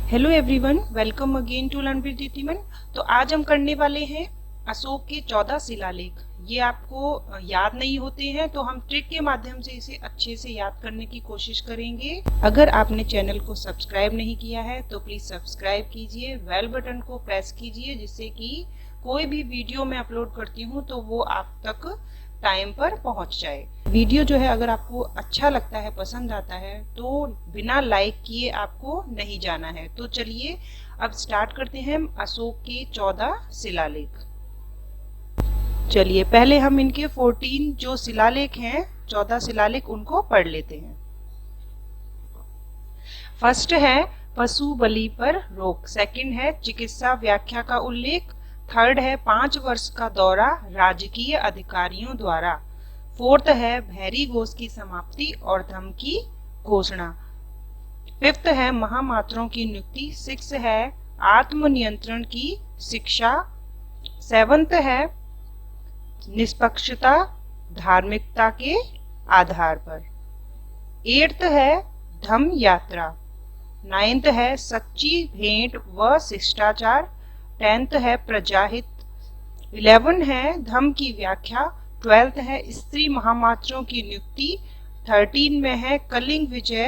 Hello everyone, welcome again to learn with Deeptiman. तो आज हम करने वाले हैं अशोक के 14 शिलालेख। ये आपको याद नहीं होते हैं तो हम ट्रिक के माध्यम से इसे अच्छे से याद करने की कोशिश करेंगे। अगर आपने चैनल को सब्सक्राइब नहीं किया है तो प्लीज सब्सक्राइब कीजिए, बेल बटन को प्रेस कीजिए जिससे कि कोई भी वीडियो मैं अपलोड करती हूँ तो वो आप तक टाइम पर पहुंच जाए। वीडियो जो है अगर आपको अच्छा लगता है, पसंद आता है तो बिना लाइक किए आपको नहीं जाना है। तो चलिए अब स्टार्ट करते हैं अशोक के 14 शिलालेख। चलिए पहले हम इनके 14 जो शिलालेख हैं, 14 शिलालेख, उनको पढ़ लेते हैं। फर्स्ट है पशु बलि पर रोक, सेकंड है चिकित्सा व्याख्या का उल्लेख, थर्ड है 5 वर्ष का दौरा राजकीय अधिकारियों द्वारा, फोर्थ है भैरी घोष की समाप्ति और धम्म की घोषणा, फिफ्थ है महामात्रों की नियुक्ति, सिक्स है आत्मनियंत्रण की शिक्षा, सेवंथ है निष्पक्षता धार्मिकता के आधार पर, एट्थ है धम्म यात्रा, नाइन्थ है सच्ची भेंट व शिष्टाचार, 10th है प्रजाहित, 11 है धम्म की व्याख्या, 12th है स्त्री महामात्रों की नियुक्ति, 13 में है कलिंग विजय,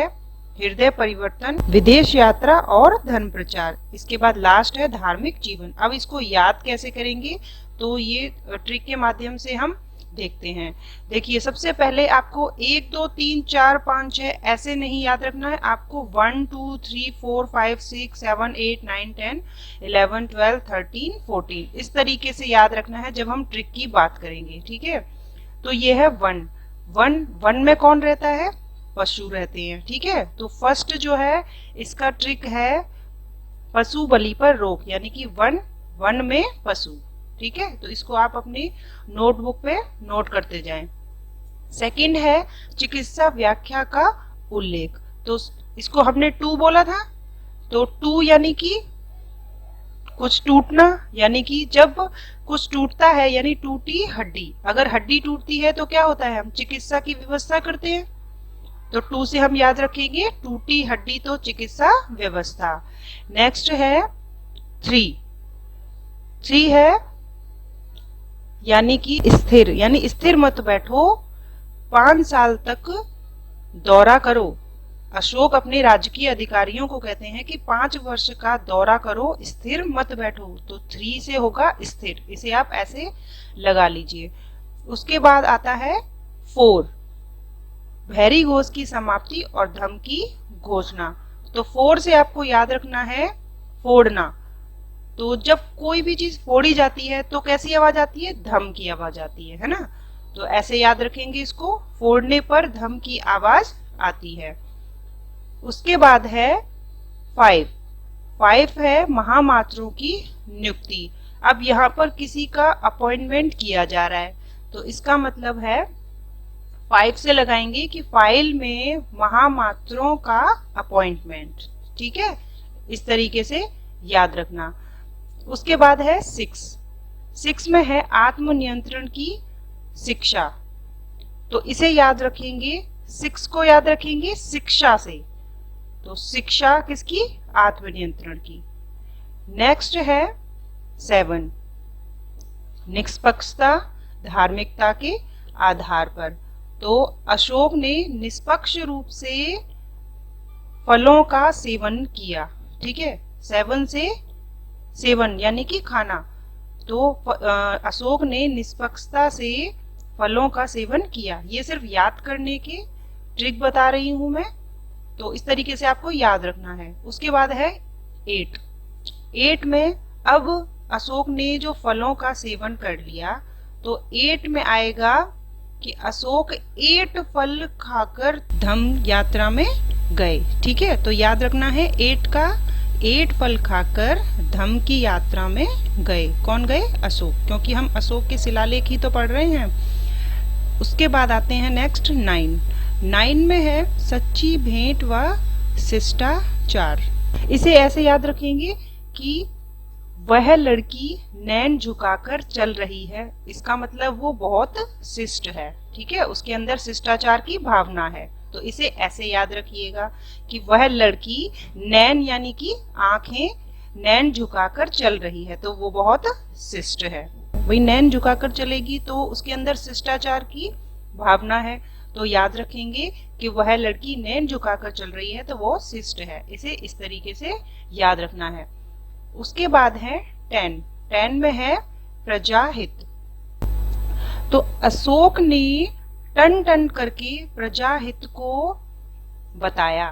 हृदय परिवर्तन, विदेश यात्रा और धर्म प्रचार। इसके बाद लास्ट है धार्मिक जीवन। अब इसको याद कैसे करेंगे तो ये ट्रिक के माध्यम से हम देखते हैं। देखिए सबसे पहले आपको 1 2 3 4 5 6 ऐसे नहीं याद रखना है, आपको 1 2 3 4 5 6 7 8 9 10 11 12 13 14 इस तरीके से याद रखना है जब हम ट्रिक की बात करेंगे। ठीक है, तो ये है 1 में कौन रहता है? पशु रहते हैं। ठीक है, तो फर्स्ट जो है इसका ट्रिक है पशु बलि पर रोक, यानी कि 1 में पशु। ठीक है, तो इसको आप अपनी नोटबुक पे नोट करते जाएं। सेकंड है चिकित्सा व्याख्या का उल्लेख, तो इसको हमने 2 बोला था, तो 2 यानी कि कुछ टूटना, यानी कि जब कुछ टूटता है यानी टूटी हड्डी। अगर हड्डी टूटती है तो क्या होता है, हम चिकित्सा की व्यवस्था करते हैं। तो 2 से हम याद रखेंगे टूटी हड्डी तो चिकित्सा व्यवस्था। नेक्स्ट है 3 है यानी कि स्थिर, यानी स्थिर मत बैठो, 5 साल तक दौरा करो। अशोक अपने राजकीय अधिकारियों को कहते हैं कि 5 वर्ष का दौरा करो, स्थिर मत बैठो। तो 3 से होगा स्थिर, इसे आप ऐसे लगा लीजिए। उसके बाद आता है 4 भैरी घोष की समाप्ति और धम्म की घोषणा। तो 4 से आपको याद रखना है फोड़ना। तो जब कोई भी चीज फोड़ी जाती है तो कैसी आवाज आती है? धम्म की आवाज आती है ना। तो ऐसे याद रखेंगे इसको, फोड़ने पर धम्म की आवाज आती है। उसके बाद है 5 है महामात्रों की नियुक्ति। अब यहाँ पर किसी का अपॉइंटमेंट किया जा रहा है, तो इसका मतलब है 5 से लगाएंगे कि फाइल में महामात्रों का अपॉइंटमेंट। ठीक है, इस तरीके से याद रखना। उसके बाद है 6 में है आत्मनियंत्रण की शिक्षा, तो इसे याद रखेंगे, 6 को याद रखेंगे शिक्षा से, तो शिक्षा किसकी? आत्मनियंत्रण की। नेक्स्ट है 7 निष्पक्षता धार्मिकता के आधार पर। तो अशोक ने निष्पक्ष रूप से फलों का सेवन किया। ठीक है, 7 से सेवन यानी कि खाना, तो अशोक ने निष्पक्षता से फलों का सेवन किया। ये सिर्फ याद करने के ट्रिक बता रही हूं मैं, तो इस तरीके से आपको याद रखना है। उसके बाद है 8 में अब अशोक ने जो फलों का सेवन कर लिया, तो 8 में आएगा कि अशोक 8 फल खाकर धम्म यात्रा में गए। ठीक है, तो याद रखना है 8 फल खाकर धम्म की यात्रा में गए। कौन गए? अशोक, क्योंकि हम अशोक के शिलालेख ही तो पढ़ रहे हैं। उसके बाद आते हैं नेक्स्ट 9 में है सच्ची भेंट व शिष्टाचार। इसे ऐसे याद रखेंगे कि वह लड़की नैन झुकाकर चल रही है, इसका मतलब वो बहुत शिष्ट है। ठीक है, उसके अंदर शिष्टाचार की भावना है। तो इसे ऐसे याद रखिएगा कि वह लड़की नैन यानी कि आंखें नैन झुकाकर चल रही है, तो वो बहुत शिष्ट है। वही नैन झुकाकर चलेगी तो उसके अंदर शिष्टाचार की भावना है, तो याद रखेंगे कि वह लड़की नैन झुकाकर चल रही है तो वो शिष्ट है। इसे इस तरीके से याद रखना है। उसके बाद है 10। 10 में है प्रजाहित। तो अशोक ने टन टन करके प्रजाहित को बताया।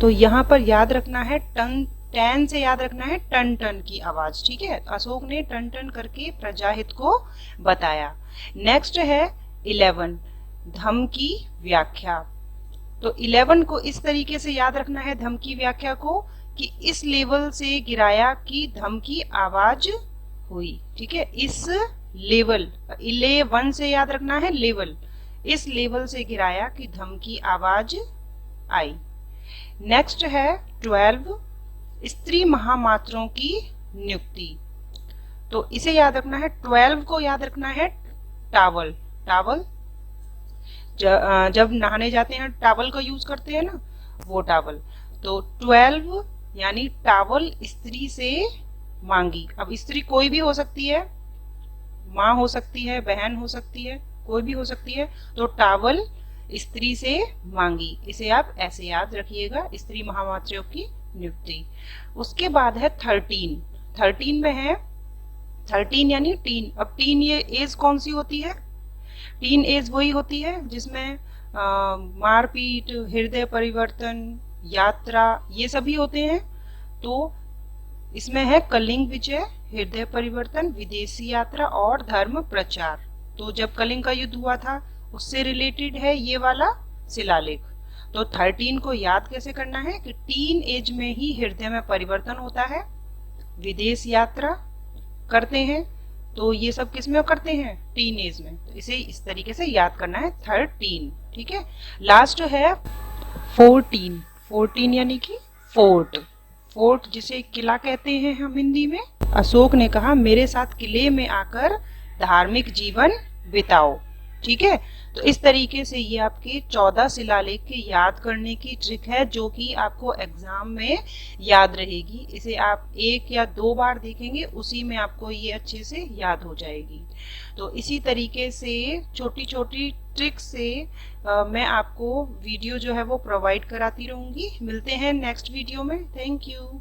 तो यहाँ पर याद रखना है टन, 10 से याद रखना है टन टन की आवाज, ठीक है। अशोक ने टन टन करके प्रजाहित को बताया। नेक्स्ट है 11, धम की व्याख्या। तो 11 को इस तरीके से याद रखना है धम की व्याख्या को कि इस लेवल से गिराया कि धम की आवाज हुई, ठीक है। इस लेवल 11 से याद रखना है लेवल, इस लेवल से गिराया कि धम की आवाज आई। नेक्स्ट है 12, स्त्री महामात्रों की नियुक्ति। तो इसे याद रखना है, 12 को याद रखना है टावल। टावल जब नहाने जाते हैं टावल का यूज करते हैं ना, वो टावल। तो 12 यानी टावल स्त्री से मांगी। अब स्त्री कोई भी हो सकती है, माँ हो सकती है, बहन हो सकती है, कोई भी हो सकती है। तो टावल स्त्री से मांगी, इसे आप ऐसे याद रखिएगा, स्त्री महामात्रों की नियुक्ति। उसके बाद है 13। 13 में है 13 यानी टीन। अब टीन ये एज कौन सी होती है? टीन एज वही होती है जिसमें मारपीट, हृदय परिवर्तन, यात्रा, ये सभी होते हैं। तो इसमें है कलिंग विजय, हृदय परिवर्तन, विदेशी यात्रा और धर्म प्रचार। तो जब कलिंग का युद्ध हुआ था उससे रिलेटेड है ये वाला शिलालेख। तो 13 को याद कैसे करना है कि टीन एज में ही हृदय में परिवर्तन होता है, विदेश यात्रा करते हैं। तो ये सब किस में करते हैं? टीन एज में। तो इसे इस तरीके से याद करना है 13, ठीक है। लास्ट है 14। 14 यानी कि फोर्ट। फोर्ट जिसे किला कहते हैं हम हिंदी में। अशोक ने कहा मेरे साथ किले में आकर धार्मिक जीवन बिताओ, ठीक है। तो इस तरीके से ये आपके 14 शिलालेख के याद करने की ट्रिक है जो कि आपको एग्जाम में याद रहेगी। इसे आप 1 या 2 बार देखेंगे, उसी में आपको ये अच्छे से याद हो जाएगी। तो इसी तरीके से छोटी छोटी ट्रिक से मैं आपको वीडियो जो है वो प्रोवाइड कराती रहूंगी। मिलते हैं नेक्स्ट वीडियो में। Thank you.